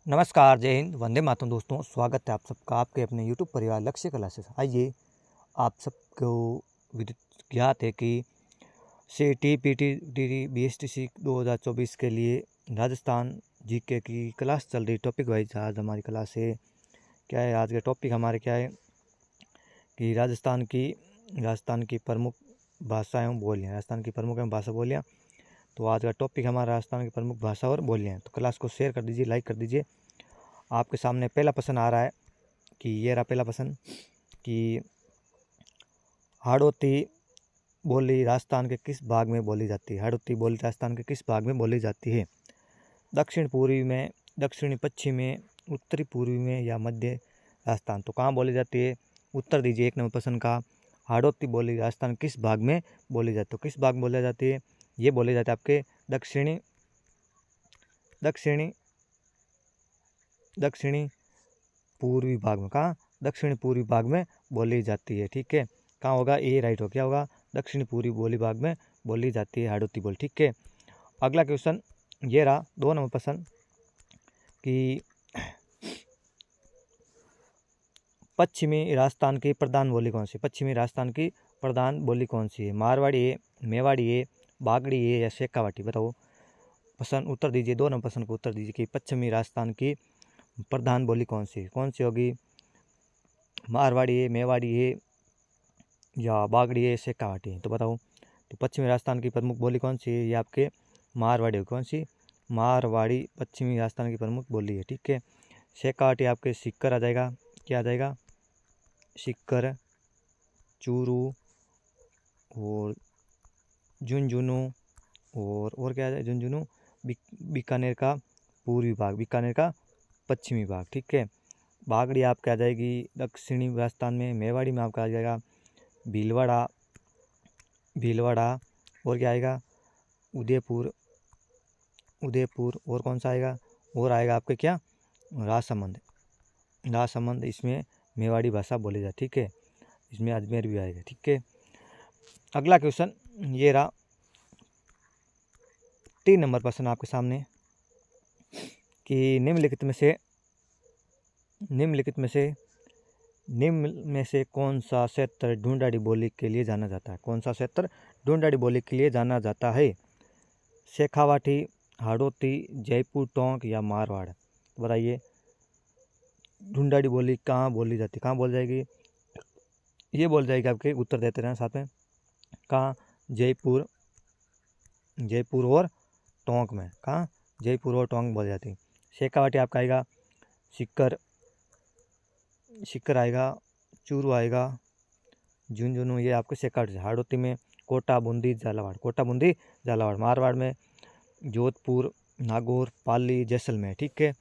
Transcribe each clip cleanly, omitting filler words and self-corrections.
नमस्कार, जय हिंद, वंदे मातरम दोस्तों। स्वागत है आप सबका आपके अपने यूट्यूब परिवार लक्ष्य कला से। आइए, आप सबको विदित ज्ञात है कि सीईटी, पीटी, बीएसटीसी 2024 के लिए राजस्थान जीके की क्लास चल रही। टॉपिक वाइज आज हमारी क्लास है। क्या है आज का टॉपिक हमारे, क्या है कि राजस्थान की प्रमुख भाषा एवं बोलियाँ, राजस्थान की प्रमुख एवं भाषा बोलियाँ। तो आज का टॉपिक हमारा राजस्थान की प्रमुख भाषा और बोलियाँ हैं। तो क्लास को शेयर कर दीजिए, लाइक कर दीजिए। आपके सामने पहला प्रश्न आ रहा है कि ये रहा पहला प्रश्न कि हाड़ौती बोली राजस्थान के किस भाग में बोली जाती है। हाड़ौती बोली राजस्थान के किस भाग में बोली जाती है? दक्षिण पूर्वी में, दक्षिणी पश्चिम में, उत्तरी पूर्वी में या मध्य राजस्थान। तो कहाँ बोली जाती है? उत्तर दीजिए 1 नंबर प्रश्न का। हाड़ौती बोली राजस्थान किस भाग में बोली जाती है? तो किस भाग में बोली जाती है? ये बोली जाती है आपके दक्षिणी पूर्वी भाग में। कहाँ? दक्षिण पूर्वी भाग में बोली जाती है। ठीक है, कहाँ होगा? ए राइट हो। क्या होगा? दक्षिण पूर्वी बोली भाग में बोली जाती है हाड़ौती बोली। ठीक है, अगला क्वेश्चन ये रहा 2 नंबर प्रश्न कि पश्चिमी राजस्थान की प्रधान बोली कौन सी? पश्चिमी राजस्थान की प्रधान बोली कौन सी है? मारवाड़ी है, मेवाड़ी है, बागड़ी है या शेखावाटी? बताओ। प्रश्न उत्तर दीजिए, 2 नंबर प्रश्न को उत्तर दीजिए कि पश्चिमी राजस्थान की प्रधान बोली कौन सी होगी? मारवाड़ी है, मेवाड़ी है या बागड़ी है, शेखावाटी है? तो बताओ। तो पश्चिमी राजस्थान की प्रमुख बोली कौन सी है? ये आपके मारवाड़ी। कौन सी? मारवाड़ी पश्चिमी राजस्थान की प्रमुख बोली है। ठीक है, शेखावाटी आपके सीकर आ जाएगा। क्या आ जाएगा? सीकर, चूरू और झुंझुनू और क्या आ जाए? झुंझुनू, बीकानेर का पूर्वी भाग, बीकानेर का पश्चिमी भाग। ठीक है, बागड़ी आपके आ जाएगी दक्षिणी राजस्थान में। मेवाड़ी में आपका आ जाएगा भीलवाड़ा और क्या आएगा? उदयपुर और कौन सा आएगा? और आएगा आपके क्या? राजसमंद। इसमें मेवाड़ी भाषा बोली जाती है। ठीक है, इसमें अजमेर भी आएगा। ठीक है, अगला क्वेश्चन ये रहा 3 नंबर प्रश्न आपके सामने कि निम्नलिखित में से कौन सा क्षेत्र ढूंढाड़ी बोली के लिए जाना जाता है? कौन सा क्षेत्र ढूंढाड़ी बोली के लिए जाना जाता है? शेखावाटी, हाड़ौती, जयपुर, टोंक या मारवाड़? बताइए, ढूंढाड़ी बोली कहाँ बोली जाती है? कहाँ बोल जाएगी? ये बोल जाएगी आपके, उत्तर देते रहना साथ में। कहाँ? जयपुर और टोंक में। कहाँ? जयपुर और टोंक बोल जाती है। शेखावाटी आपका आएगा सीकर आएगा, चूरू आएगा, झुंझुनू, ये आपके शेखावाटी। हाड़ौती में कोटा, बूंदी, झालावाड़। मारवाड़ में जोधपुर, नागौर, पाली, जैसलमेर। ठीक है,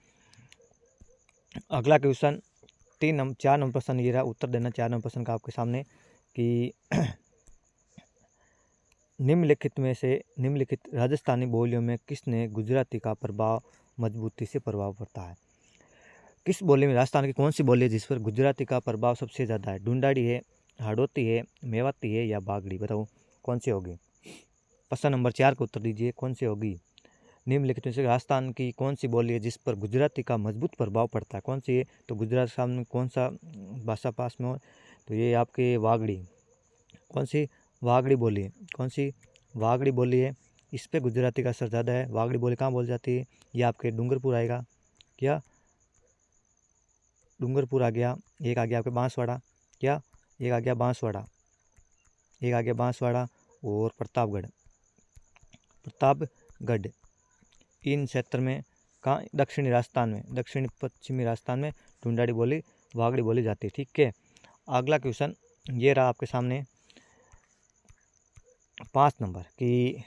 अगला क्वेश्चन 4 नंबर प्रश्न ये रहा। उत्तर देना 4 नंबर प्रश्न का आपके सामने कि निम्नलिखित राजस्थानी बोलियों में किसने गुजराती का प्रभाव मजबूती से प्रभाव पड़ता है? किस बोली में, राजस्थान की कौन सी बोली है जिस पर गुजराती का प्रभाव सबसे ज़्यादा है? ढूंढाड़ी है, हाड़ौती है, मेवाती है या बागड़ी? बताओ कौन सी होगी? प्रश्न नंबर 4 को उत्तर दीजिए, कौन सी होगी? निम्नलिखित में से राजस्थान की कौन सी बोली है जिस पर गुजराती का मजबूत प्रभाव पड़ता है? कौन सी है? तो गुजरात सामने कौन सा भाषा पास में हो? तो ये आपके वागड़ी। कौन सी? वागड़ी बोली है। कौन सी? वागड़ी बोली है। इस पर गुजराती का असर ज़्यादा है। वागड़ी बोली कहाँ बोली जाती है? ये आपके डूंगरपुर आएगा। क्या? डूंगरपुर आ गया। एक आ गया आपके बांसवाड़ा। क्या? एक आ गया बांसवाड़ा और प्रतापगढ़। इन क्षेत्र में, कहाँ? दक्षिणी पश्चिमी राजस्थान में ढूंढाड़ी बोली, वागड़ी बोली जाती है। ठीक है, अगला क्वेश्चन ये रहा आपके सामने 5 नंबर कि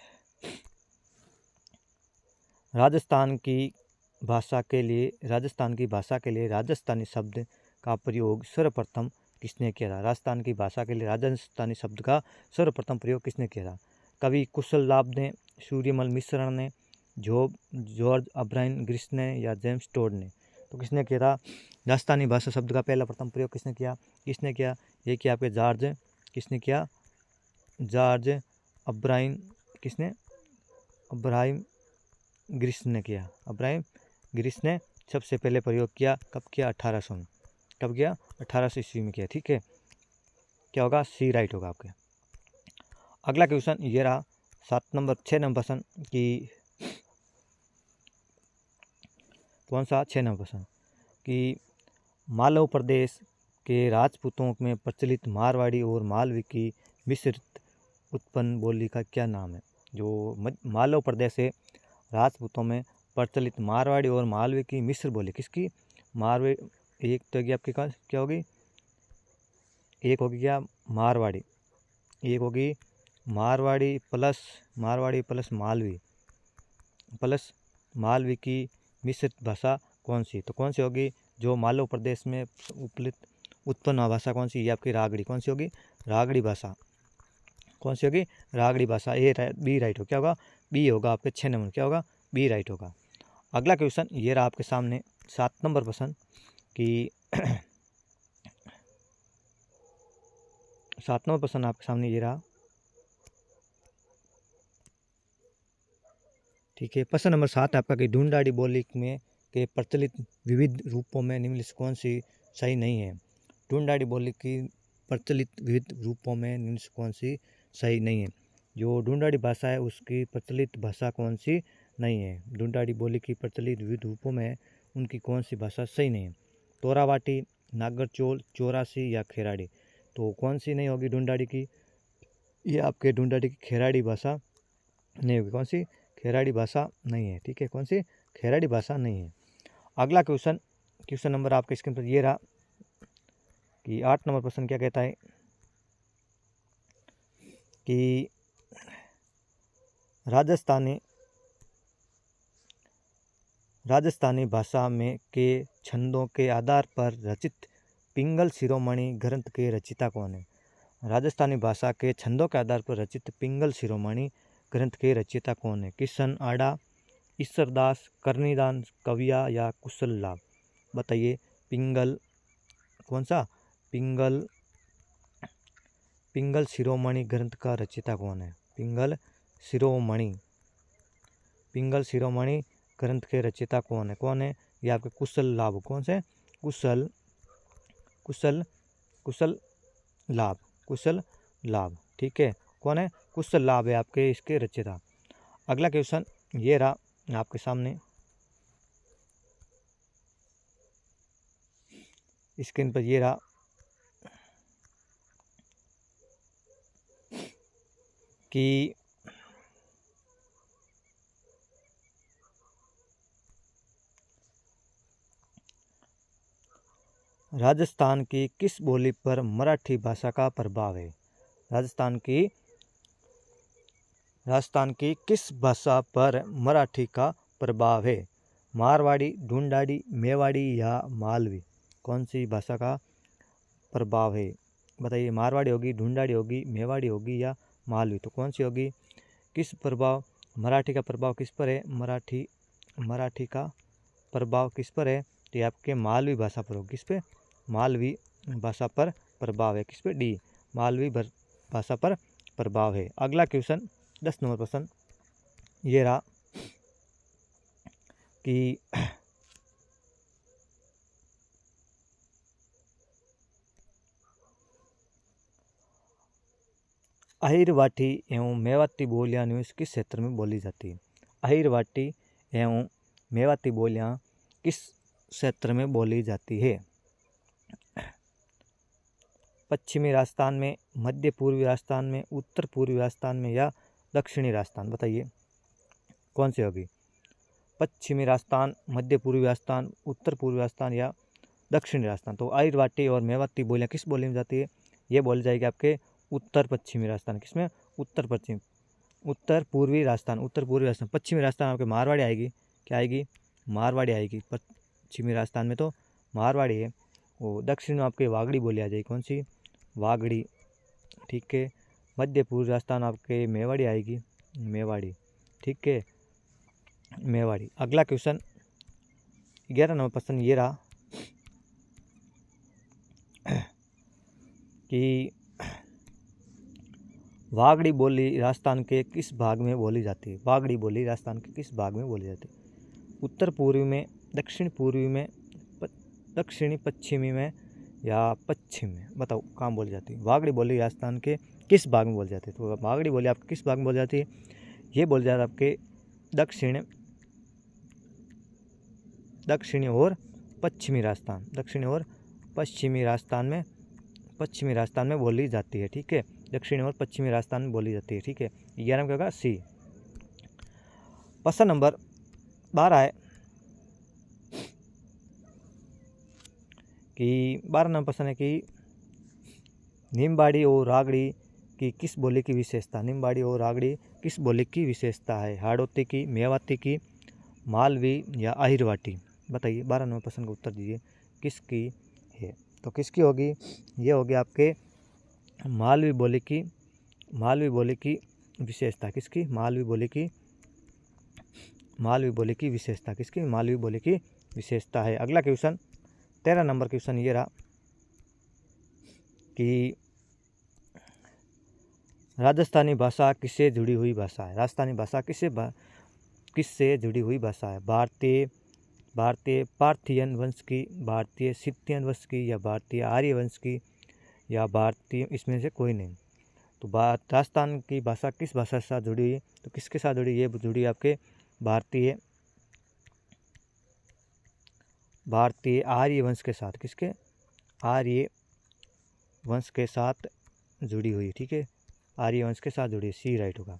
राजस्थान की भाषा के लिए राजस्थानी शब्द का प्रयोग सर्वप्रथम किसने किया था? राजस्थान की भाषा के लिए राजस्थानी शब्द का सर्वप्रथम प्रयोग किसने किया था? कवि कुशललाभ ने, सूर्यमल मिश्र ने, जॉर्ज अब्राहम ग्रिस ने या जेम्स टोड ने? तो किसने किया था? राजस्थानी भाषा शब्द का पहला प्रथम प्रयोग किसने किया? ये किया आपके जॉर्ज अब्राहम ग्रिस ने किया। सबसे पहले प्रयोग किया कब किया? 1800 में। कब किया? 1800 ईस्वी में किया। ठीक है, क्या होगा? सी राइट होगा आपके। अगला क्वेश्चन ये रहा 6 नंबर प्रश्न कि कौन सा? 6 नंबर प्रश्न कि मालव प्रदेश के राजपूतों में प्रचलित मारवाड़ी और मालवी की मिश्रित उत्पन्न बोली का क्या नाम है? जो मालव प्रदेश है राजपूतों में प्रचलित मारवाड़ी और मालवी की मिश्र बोली किसकी? मारवाड़ी एक तो आपके पास क्या होगी? एक होगी क्या? मारवाड़ी। एक होगी मारवाड़ी प्लस मालवी की मिश्रित भाषा कौन सी? तो कौन सी होगी? जो मालव प्रदेश में उत्पन्न भाषा कौन सी? ये आपकी रागड़ी। कौन सी होगी? रागड़ी भाषा। कौन सी होगी? रागड़ी भाषा। ए बी राइट हो। क्या होगा? बी होगा आपके 6 नंबर। क्या होगा? बी राइट होगा। अगला क्वेश्चन ये रहा आपके सामने 7 नंबर प्रश्न कि 7 नंबर प्रश्न आपके सामने ये रहा। ठीक है, प्रश्न नंबर 7 आपका कि ढूंढाड़ी बोली में के प्रचलित विविध रूपों में निम्नलिखित से कौन सी सही नहीं है? ढूंढाड़ी बोली की प्रचलित विविध रूपों में निम्नलिखित से कौन सी सही नहीं है? जो ढूंढाड़ी भाषा है उसकी प्रचलित भाषा कौन सी नहीं है? ढूंढाड़ी बोली की प्रचलित विविध रूपों में उनकी कौन सी भाषा सही नहीं है? तोरावाटी, नागरचोल, चौरासी या खेराड़ी। तो कौन सी नहीं होगी ढूंढाड़ी की? ये आपके ढूंढाड़ी की खेराड़ी भाषा नहीं होगी। कौन सी? खेराड़ी भाषा नहीं है। ठीक है, कौन सी? खेराड़ी भाषा नहीं है। अगला क्वेश्चन नंबर आपके स्क्रीन पर ये रहा कि 8 नंबर प्रश्न क्या कहता है कि राजस्थानी भाषा में के छंदों के आधार पर रचित पिंगल शिरोमणि ग्रंथ के रचयिता कौन है? राजस्थानी भाषा के छंदों के आधार पर रचित पिंगल शिरोमणि ग्रंथ के रचयिता कौन है? किशन आड़ा, ईश्वरदास, करनीदास, कविया या कुशल लाभ। बताइए पिंगल कौन सा? पिंगल शिरोमणि ग्रंथ का रचयिता कौन है? पिंगल शिरोमणि ग्रंथ के रचयिता कौन है? कौन है? ये आपके कुशल लाभ। कौन से? कुशल लाभ। ठीक है, कौन है? कुशल लाभ है आपके इसके रचयिता। अगला क्वेश्चन ये रहा आपके सामने स्क्रीन पर ये रहा कि राजस्थान की किस बोली पर मराठी भाषा का प्रभाव है? राजस्थान की किस भाषा पर मराठी का प्रभाव है? मारवाड़ी, ढूंढाड़ी, मेवाड़ी या मालवी। कौन सी भाषा का प्रभाव है? बताइए, मारवाड़ी होगी, ढूंढाड़ी होगी, मेवाड़ी होगी या मालवी। तो कौन सी होगी? किस प्रभाव? मराठी का प्रभाव किस पर है? मराठी का प्रभाव किस पर है? तो ये आपके मालवी भाषा पर होगी। किस पे? मालवी भाषा पर प्रभाव है। किस पे? डी, मालवी भाषा पर प्रभाव है। अगला क्वेश्चन 10 नंबर प्रश्न ये रहा कि अहिरवाटी एवं मेवाती बोलियां निम्नलिखित किस क्षेत्र में बोली जाती है? अहिरवाटी एवं मेवाती बोलियां किस क्षेत्र में बोली जाती है? पश्चिमी राजस्थान में, मध्य पूर्वी राजस्थान में, उत्तर पूर्वी राजस्थान में या दक्षिणी राजस्थान। बताइए कौन सी होगी? पश्चिमी राजस्थान, मध्य पूर्वी राजस्थान, उत्तर पूर्वी राजस्थान या दक्षिणी राजस्थान। तो अहिरवाटी और मेवाती बोलियां किस बोली में जाती है? ये बोली जाएगी आपके उत्तर पश्चिमी राजस्थान। किसमें? उत्तर पूर्वी राजस्थान। पश्चिमी राजस्थान आपके मारवाड़ी आएगी। क्या आएगी? मारवाड़ी आएगी। पश्चिमी राजस्थान में तो मारवाड़ी है। और दक्षिण में आपके वागड़ी बोली आ जाएगी। कौन सी? वागड़ी। ठीक है, मध्य पूर्वी राजस्थान आपके मेवाड़ी आएगी। मेवाड़ी। ठीक है, मेवाड़ी। अगला क्वेश्चन 11 नंबर प्रश्न ये रहा कि वागड़ी बोली राजस्थान के किस भाग में बोली जाती है? वागड़ी बोली राजस्थान के किस भाग में बोली जाती है? उत्तर पूर्वी में, दक्षिण पूर्वी में, दक्षिणी पश्चिमी में या पश्चिम में? बताओ कहाँ बोली जाती है? वागड़ी बोली राजस्थान के किस भाग में बोली जाती है? तो वागड़ी बोली आपके किस भाग में बोली जाती है? ये बोली जाती है आपके दक्षिणी और पश्चिमी राजस्थान, दक्षिणी और पश्चिमी राजस्थान में बोली जाती है। ठीक है, दक्षिणी और पश्चिमी राजस्थान में बोली जाती है। ठीक है, 11 क्या होगा? सी। प्रश्न नंबर 12 है कि 12 नंबर प्रश्न है कि निम्बाड़ी और रागड़ी की किस बोली की विशेषता? निम्बाड़ी और रागड़ी किस बोली की विशेषता है? हाड़ौती की, मेवाती की, मालवी या अहिरवाटी? बताइए, 12 नंबर प्रश्न का उत्तर दीजिए, किसकी है? तो किसकी होगी? ये होगी आपके मालवी बोली की विशेषता। किसकी? मालवी बोली की विशेषता। किसकी? मालवी बोली की विशेषता है। अगला क्वेश्चन 13 नंबर क्वेश्चन ये रहा कि राजस्थानी भाषा किससे जुड़ी हुई भाषा है? राजस्थानी भाषा किससे जुड़ी हुई भाषा है? भारतीय पार्थियन वंश की, भारतीय सिथियन वंश की, या भारतीय आर्य वंश की, या भारतीय, इसमें से कोई नहीं। तो राजस्थान की भाषा किस भाषा के साथ जुड़ी है? तो किसके साथ जुड़ी? ये जुड़ी आपके भारतीय आर्य वंश के साथ। किसके? आर्य वंश के साथ जुड़ी हुई। ठीक है, आर्य वंश के साथ जुड़ी है। सी राइट होगा।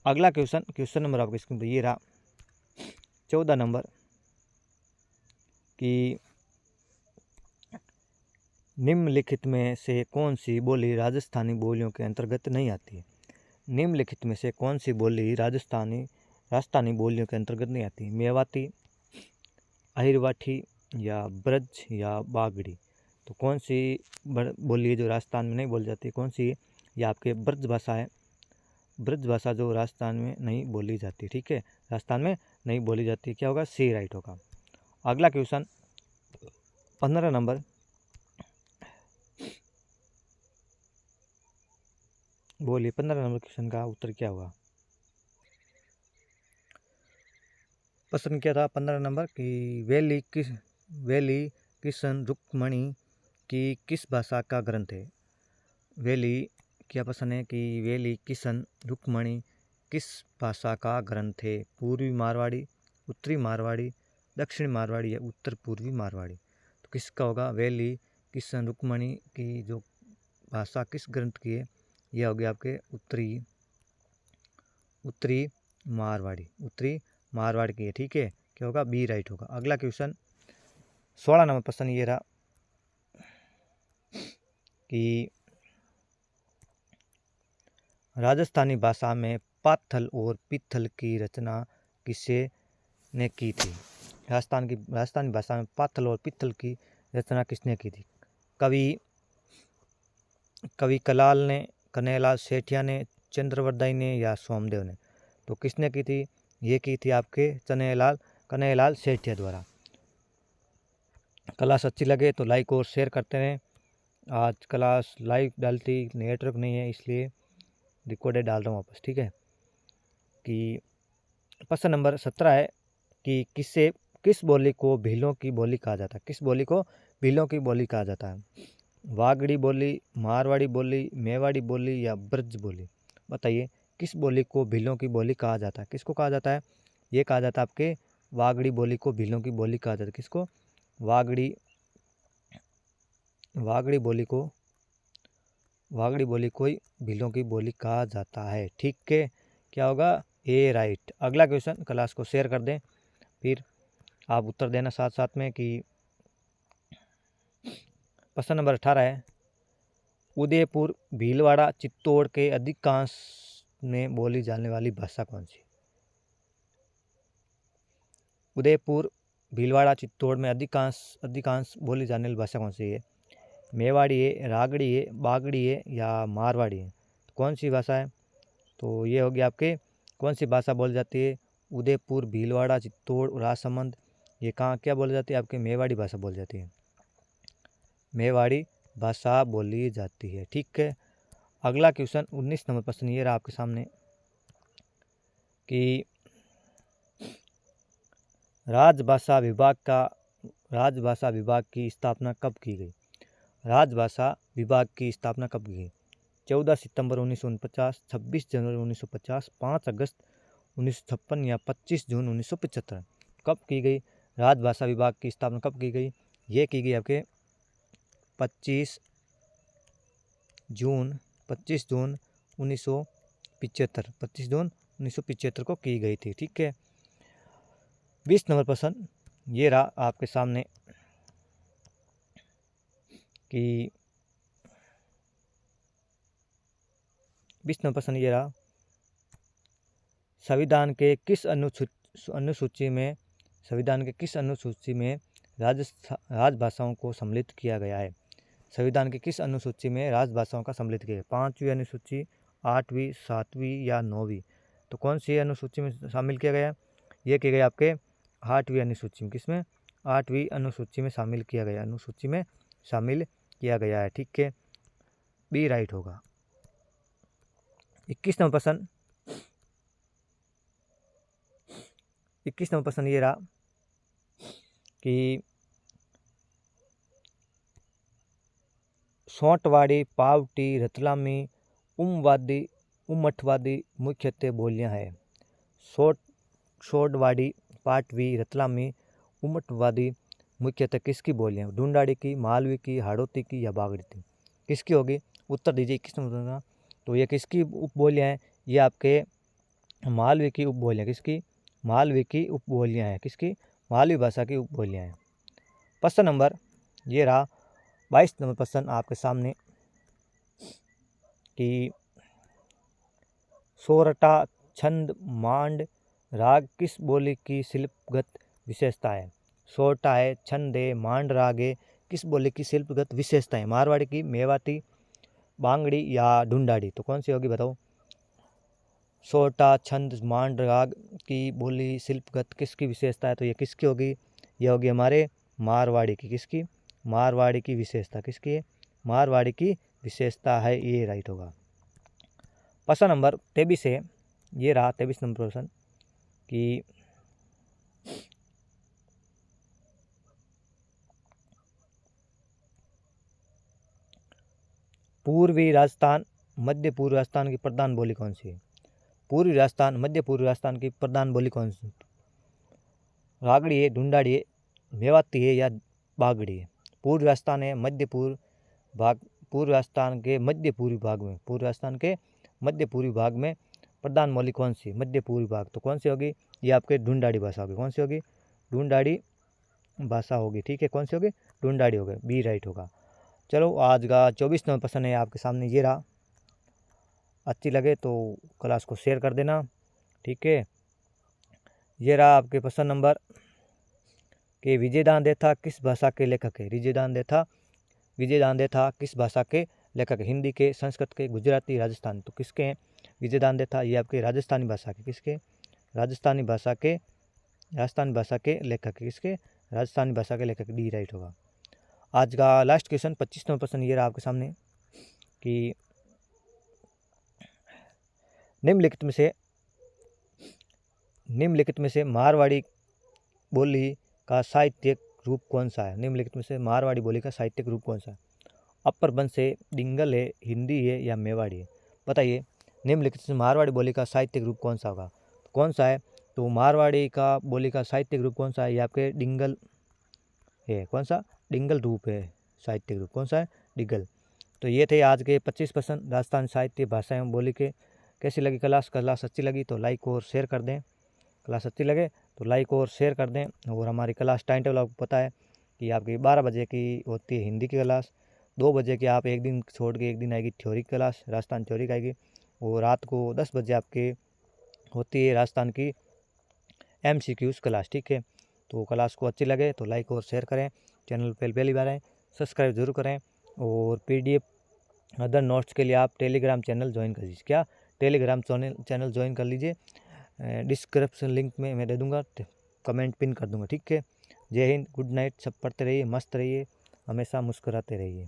अगला क्वेश्चन नंबर आपके स्क्रीन पर ये रहा 14 नंबर कि निम्नलिखित में से कौन सी बोली राजस्थानी बोलियों के अंतर्गत नहीं आती है? निम्नलिखित में से कौन सी बोली राजस्थानी बोलियों के अंतर्गत नहीं आती? मेवाती, अहिरवाठी, या ब्रज, या बागड़ी? तो कौन सी बोली है जो राजस्थान में नहीं बोली जाती? कौन सी? ये आपके ब्रज भाषा है। ब्रज भाषा जो राजस्थान में नहीं बोली जाती। ठीक है, राजस्थान में नहीं बोली जाती। क्या होगा? सी राइट होगा। अगला क्वेश्चन 15 नंबर, बोलिए 15 नंबर क्वेश्चन का उत्तर क्या होगा? प्रश्न क्या था 15 नंबर कि वेली किशन रुक्मणी की किस भाषा का ग्रंथ है? वेली क्या प्रश्न है कि वेली किशन रुक्मणी किस भाषा का ग्रंथ है? पूर्वी मारवाड़ी, उत्तरी मारवाड़ी, दक्षिण मारवाड़ी, या उत्तर पूर्वी मारवाड़ी? तो किसका होगा? वेली किशन रुक्मणी की जो भाषा किस ग्रंथ की है? यह होगी आपके उत्तरी मारवाड़ की है। ठीक है, क्या होगा? बी राइट होगा। अगला क्वेश्चन 16 नंबर प्रश्न ये रहा कि राजस्थानी भाषा में पाथल और पिथल की रचना किसने की थी? राजस्थानी भाषा में पाथल और पिथल की रचना किसने की थी? कवि कन्हैयालाल सेठिया ने, चंद्रवरदाई ने, या सोमदेव ने? तो किसने की थी? ये की थी आपके कन्हैयालाल सेठिया द्वारा। क्लास अच्छी लगे तो लाइक और शेयर करते रहें। आज क्लास लाइव डालती, नेटवर्क नहीं है इसलिए रिकॉर्डेड डाल रहा हूँ वापस। ठीक है, कि प्रश्न नंबर 17 है कि किस बोली को भीलों की बोली कहा जाता है? किस बोली को भीलों की बोली कहा जाता है? वागड़ी बोली, मारवाड़ी बोली, मेवाड़ी बोली, या ब्रज बोली? बताइए, किस बोली को भीलों की बोली कहा जाता है? किसको कहा जाता है? ये कहा जाता है आपके वागड़ी बोली को भीलों की बोली कहा जाता है। किसको? वागड़ी बोली को भीलों की बोली कहा जाता है। ठीक है, क्या होगा? ए राइट। अगला क्वेश्चन, क्लास को शेयर कर दें, फिर आप उत्तर देना साथ साथ में कि प्रश्न नंबर 18 है उदयपुर, भीलवाड़ा, चित्तौड़ के अधिकांश में बोली जाने वाली भाषा कौन सी? उदयपुर, भीलवाड़ा, चित्तौड़ में अधिकांश बोली जाने वाली भाषा कौन सी है? मेवाड़ी है, रागड़ी है, बागड़ी है, या मारवाड़ी है? तो कौन सी भाषा है? तो ये होगी आपके कौन सी भाषा बोली जाती है? उदयपुर, भीलवाड़ा, चित्तौड़, राजसमंद, ये कहाँ क्या बोली जाती है? आपके मेवाड़ी भाषा बोली जाती है। मेवाड़ी भाषा बोली जाती है। ठीक है, अगला क्वेश्चन 19 नंबर प्रश्न ये रहा आपके सामने कि राजभाषा विभाग की स्थापना कब की गई? राजभाषा विभाग की स्थापना कब की गई? 14 सितंबर 1949, 26 जनवरी 1950, 5 अगस्त 1956 या 25 जून 1975। कब की गई राजभाषा विभाग की स्थापना कब की गई? ये की गई आपके 25 जून 1975, 25 जून 1975 को की गई थी। ठीक है। 20 नंबर प्रश्न ये रहा आपके सामने कि 20 नंबर प्रश्न ये रहा, संविधान के किस अनुसूची में राजभाषाओं को सम्मिलित किया गया है? संविधान के किस अनुसूची में राजभाषाओं का सम्मिलित किया है? 5वीं अनुसूची, 8वीं, 7वीं या 9वीं? तो कौन सी अनुसूची में शामिल किया गया? ये किया गया आपके 8वीं अनुसूची में। किसमें? 8वीं अनुसूची में शामिल किया गया है। ठीक है, बी राइट होगा। 21 नंबर प्रश्न ये रहा कि सोंटवाड़ी, पावटी, रतलामी, उमठवादी मुख्यतः बोलियां हैं। सोंटवाड़ी, पाटवी, रतलामी, उमठवादी मुख्यतः किसकी बोलियां? ढूंढाड़ी की, मालवी की, हाड़ौती की या बागड़ी की? किसकी होगी? उत्तर दीजिए 21 नंबर। तो ये किसकी उपबोलियां हैं? ये आपके मालवी की उपबोलियां। किसकी? मालवी की उपबोलियां हैं। किसकी? मालवी भाषा की उपबोलियां हैं। प्रश्न नंबर ये रहा 22 नंबर प्रश्न आपके सामने कि सोरठा, छंद, मांड, राग किस बोली की शिल्पगत विशेषता है? सोरठा है, छंद है, मांड, राग है, किस बोली की शिल्पगत विशेषता है? मारवाड़ी की, मेवाती, बांगड़ी या ढूंढाड़ी? तो कौन सी होगी बताओ? सोरठा, छंद, मांड, राग की बोली शिल्पगत किसकी विशेषता है? तो ये किसकी होगी? ये होगी हमारे मारवाड़ी की। किसकी? मारवाड़ी की विशेषता। किसकी है? मारवाड़ी की विशेषता है। ये राइट होगा। प्रश्न नंबर 23 है ये रहा 23 नंबर प्रश्न कि पूर्वी राजस्थान, मध्य पूर्व राजस्थान की प्रधान बोली कौन सी है? पूर्वी राजस्थान, मध्य पूर्व राजस्थान की प्रधान बोली कौन सी? रागड़ी है, ढूंढाड़ी है, मेवाती है या बागड़ी है? पूर्व राजस्थान है, मध्य पूर्व भाग, पूर्व राजस्थान के मध्य पूर्वी भाग में, पूर्व राजस्थान के मध्य पूर्वी भाग में प्रधान बोली कौन सी? मध्य पूर्वी भाग। तो कौन सी होगी? ये आपके ढूंढाड़ी भाषा होगी। कौन सी होगी? ढूंढाड़ी भाषा होगी। ठीक है, कौन सी होगी? ढूंढाड़ी होगी। बी राइट होगा। चलो आज का 24 नंबर प्रश्न है आपके सामने ये रहा। अच्छी लगे तो क्लास को शेयर कर देना। ठीक है, ये रहा आपके प्रश्न नंबर कि विजयदान देथा किस भाषा के लेखक है? विजयदान देथा किस भाषा के लेखक? हिंदी के, संस्कृत के, गुजराती, राजस्थानी? तो किसके हैं विजयदान देथा? ये आपके राजस्थानी भाषा के। किसके? राजस्थानी भाषा के लेखक। किसके? राजस्थानी भाषा के लेखक। डी राइट होगा। आज का लास्ट क्वेश्चन 25 नंबर प्रश्न ये रहा आपके सामने कि निम्नलिखित में से मारवाड़ी बोली का साहित्यिक रूप कौन सा है? निम्नलिखित में से मारवाड़ी बोली का साहित्यिक रूप कौन सा है? अपर वंश है, डिंगल है, हिंदी है या मेवाड़ी है? बताइए निम्नलिखित से मारवाड़ी बोली का साहित्यिक रूप कौन सा होगा? कौन सा है? तो मारवाड़ी का बोली का साहित्यिक रूप कौन सा है? ये आपके डिंगल है। कौन सा? डिंगल रूप है साहित्यिक रूप। कौन सा है? डिंगल। तो ये थे आज के 25 प्रश्न राजस्थान साहित्य, भाषा एवं बोली के। कैसी लगी क्लास अच्छी लगी तो लाइक और शेयर कर दें। क्लास अच्छी लगे तो लाइक और शेयर कर दें। और हमारी क्लास टाइम टेबल आपको पता है कि आपकी 12 बजे की होती है हिंदी की क्लास, 2 बजे की आप एक दिन छोड़ के एक दिन आएगी थ्योरी क्लास, राजस्थान थ्योरी की आएगी, और रात को 10 बजे आपके होती है राजस्थान की MCQs क्लास। ठीक है, तो क्लास को अच्छी लगे तो लाइक और शेयर करें। चैनल पर पहली बार आए सब्सक्राइब जरूर करें। और PDF अदर नोट्स के लिए आप टेलीग्राम चैनल ज्वाइन कर लीजिए। क्या? टेलीग्राम चैनल ज्वाइन कर लीजिए। डिस्क्रिप्शन लिंक में मैं दे दूंगा, कमेंट पिन कर दूंगा। ठीक है, जय हिंद, गुड नाइट। सब पढ़ते रहिए, मस्त रहिए, हमेशा मुस्कुराते रहिए।